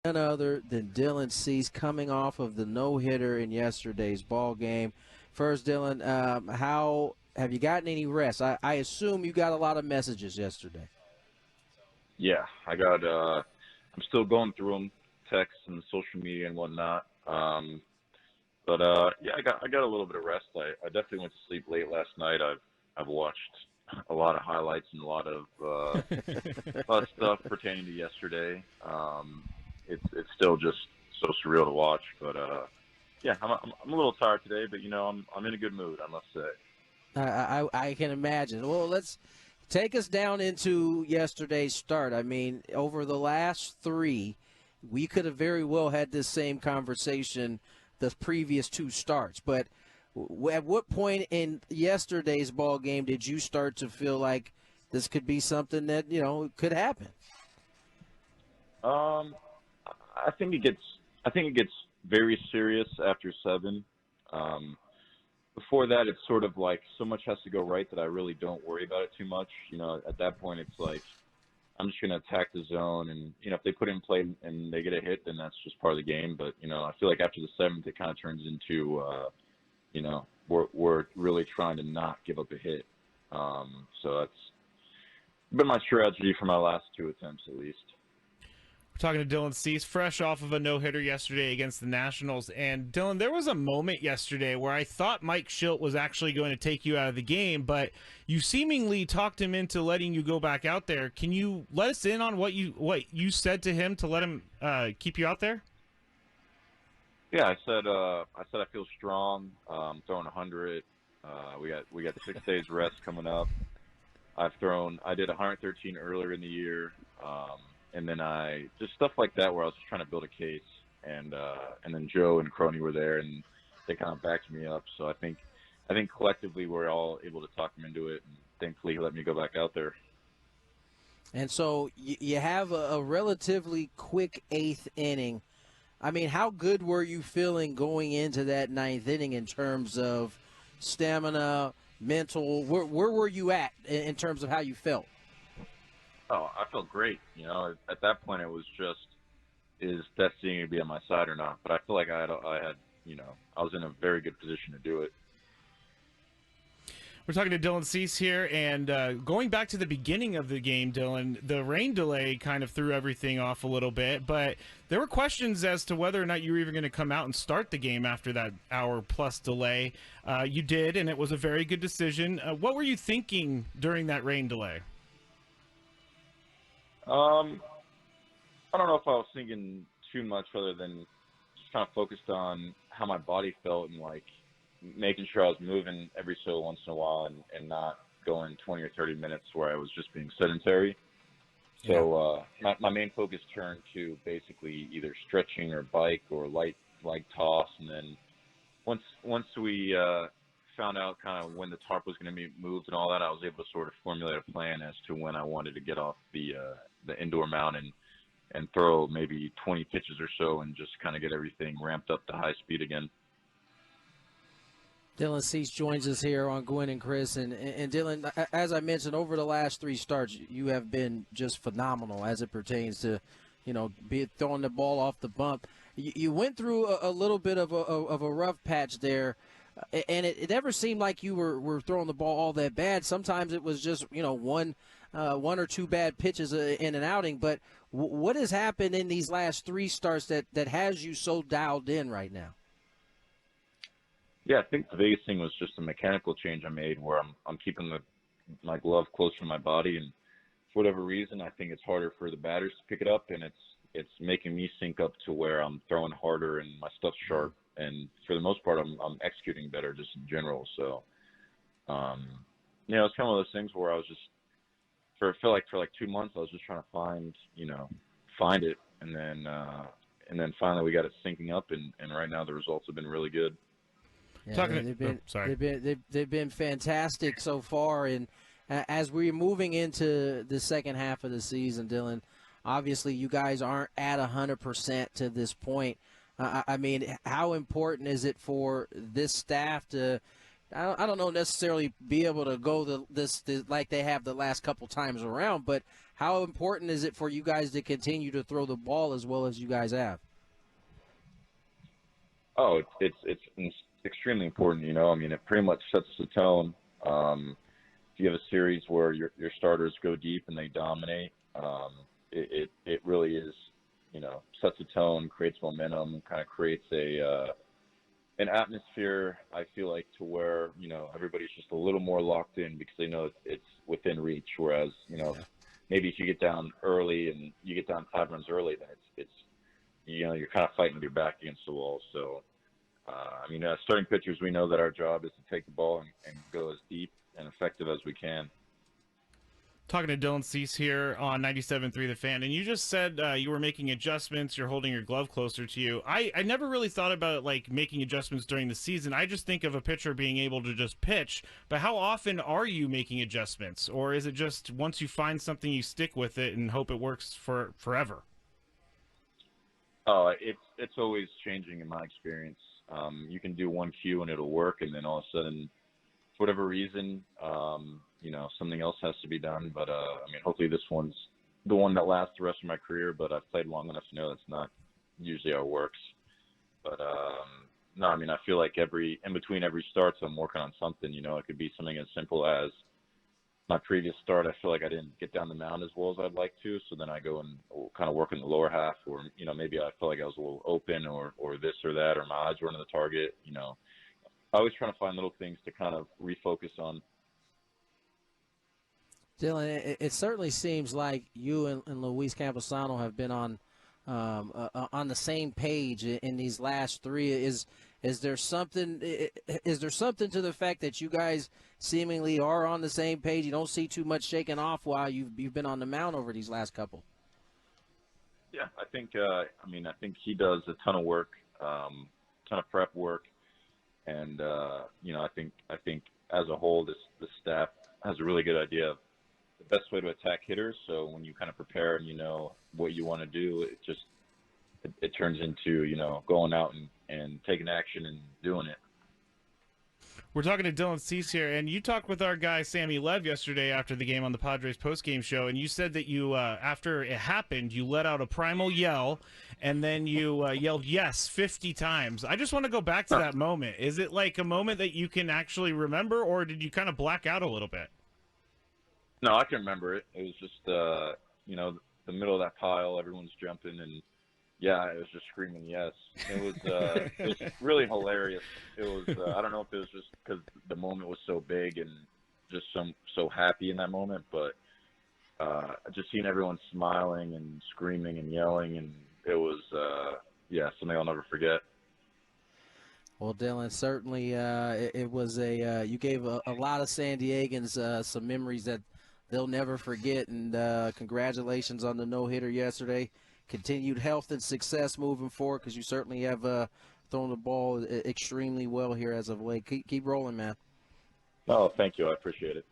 None other than Dylan Cease coming off of the no-hitter in yesterday's ball game. First, Dylan, how have you gotten any rest? I assume you got a lot of messages yesterday. Yeah, I got. I'm still going through them, texts and social media and whatnot. Yeah, I got a little bit of rest. I definitely went to sleep late last night. I've watched a lot of highlights and a lot of stuff pertaining to yesterday. It's still just so surreal to watch, but yeah, I'm a little tired today, but I'm in a good mood, I must say. I can imagine. Well, let's take us down into yesterday's start. I mean, over the last three, we could have very well had this same conversation the previous two starts. But at what point in yesterday's ball game did you start to feel like this could be something that could happen? I think it gets very serious after 7. Before that, it's sort of like so much has to go right that I really don't worry about it too much. At that point, it's like I'm just going to attack the zone, and if they put it in play and they get a hit, then that's just part of the game. But I feel like after the 7th, it kind of turns into we're really trying to not give up a hit. So that's been my strategy for my last 2 attempts, at least. Talking to Dylan Cease, fresh off of a no-hitter yesterday against the Nationals. And Dylan, there was a moment yesterday where I thought Mike Shildt was actually going to take you out of the game, but you seemingly talked him into letting you go back out there. Can you let us in on what you said to him to let him keep you out there? Yeah, I said I feel strong. Throwing 100. We got 6 days rest coming up. I did 113 earlier in the year. And then just stuff like that where I was just trying to build a case, and then Joe and Crony were there and they kind of backed me up. So I think collectively we're all able to talk him into it, and thankfully he let me go back out there. And so you have a relatively quick 8th inning. I mean, how good were you feeling going into that 9th inning in terms of stamina, mental? Where were you at in terms of how you felt? Oh, I felt great. At that point it was just, is destiny going to be on my side or not? But I feel like I was in a very good position to do it. We're talking to Dylan Cease here, and going back to the beginning of the game, Dylan, the rain delay kind of threw everything off a little bit, but there were questions as to whether or not you were even going to come out and start the game after that hour-plus delay. You did, and it was a very good decision. What were you thinking during that rain delay? I don't know if I was thinking too much other than just kind of focused on how my body felt and like making sure I was moving every so once in a while and not going 20 or 30 minutes where I was just being sedentary. So my main focus turned to basically either stretching or bike or light toss, and then once we found out kind of when the tarp was going to be moved and all that, I was able to sort of formulate a plan as to when I wanted to get off the indoor mound and throw maybe 20 pitches or so and just kind of get everything ramped up to high speed again. Dylan Cease joins us here on Gwynn and Chris. And Dylan, as I mentioned, over the last 3 starts, you have been just phenomenal as it pertains to, throwing the ball off the bump. You went through a little bit of a rough patch there, and it never seemed like you were throwing the ball all that bad. Sometimes it was just, one or 2 bad pitches in an outing. But what has happened in these last 3 starts that has you so dialed in right now? Yeah, I think the biggest thing was just a mechanical change I made where I'm keeping my glove close to my body, and for whatever reason, I think it's harder for the batters to pick it up, and it's making me sync up to where I'm throwing harder and my stuff's sharp, and for the most part, I'm executing better just in general. So, it's kind of one of those things where I was just for 2 months I was just trying to find it, and then finally we got it syncing up, and right now the results have been really good. Yeah, they've been fantastic so far, and as we're moving into the second half of the season, Dylan, obviously you guys aren't at 100% to this point. I mean, how important is it for this staff to I don't know necessarily be able to go this like they have the last couple times around, but how important is it for you guys to continue to throw the ball as well as you guys have? Oh, it's extremely important. I mean, it pretty much sets the tone. If you have a series where your starters go deep and they dominate, it really is, sets a tone, creates momentum, kind of creates an atmosphere, I feel like, to where, everybody's just a little more locked in because they know it's within reach. Whereas, maybe if you get down early and you get down 5 runs early, then it's you're kind of fighting with your back against the wall. So, I mean, starting pitchers, we know that our job is to take the ball and go as deep and effective as we can. Talking to Dylan Cease here on 97.3 The Fan, and you just said you were making adjustments, you're holding your glove closer to you. I never really thought about like making adjustments during the season. I just think of a pitcher being able to just pitch, but how often are you making adjustments? Or is it just once you find something you stick with it and hope it works for forever? Oh, it's always changing in my experience. You can do one cue and it'll work, and then all of a sudden, for whatever reason, something else has to be done. But I mean, hopefully this one's the one that lasts the rest of my career. But I've played long enough to know that's not usually how it works. But no, I mean, I feel like in between every starts, I'm working on something. It could be something as simple as my previous start. I feel like I didn't get down the mound as well as I'd like to, so then I go and kind of work in the lower half, or maybe I feel like I was a little open, or this or that, or my eyes were under the target. I always trying to find little things to kind of refocus on. Dylan, it certainly seems like you and Luis Camposano have been on the same page in these last three. Is there something? Is there something to the fact that you guys seemingly are on the same page? You don't see too much shaking off while you've been on the mound over these last couple. Yeah, I think. I think he does a ton of work, ton of prep work, and I think as a whole, the staff has a really good idea of the best way to attack hitters. So when you kind of prepare and you know what you want to do, it turns into going out and taking action and doing it. We're talking to Dylan Cease here, and you talked with our guy Sammy Lev yesterday after the game on the Padres postgame show, and you said that you, after it happened, you let out a primal yell, and then you yelled yes 50 times. I just want to go back to that moment. Is it like a moment that you can actually remember, or did you kind of black out a little bit? No, I can remember it. It was just, the middle of that pile, everyone's jumping, and yeah, it was just screaming yes. It was really hilarious. It was, I don't know if it was just because the moment was so big and just so happy in that moment, but just seeing everyone smiling and screaming and yelling, and it was, something I'll never forget. Well, Dylan, certainly it was you gave a lot of San Diegans some memories that they'll never forget, and congratulations on the no-hitter yesterday. Continued health and success moving forward, because you certainly have thrown the ball extremely well here as of late. Keep rolling, man. Oh, thank you. I appreciate it.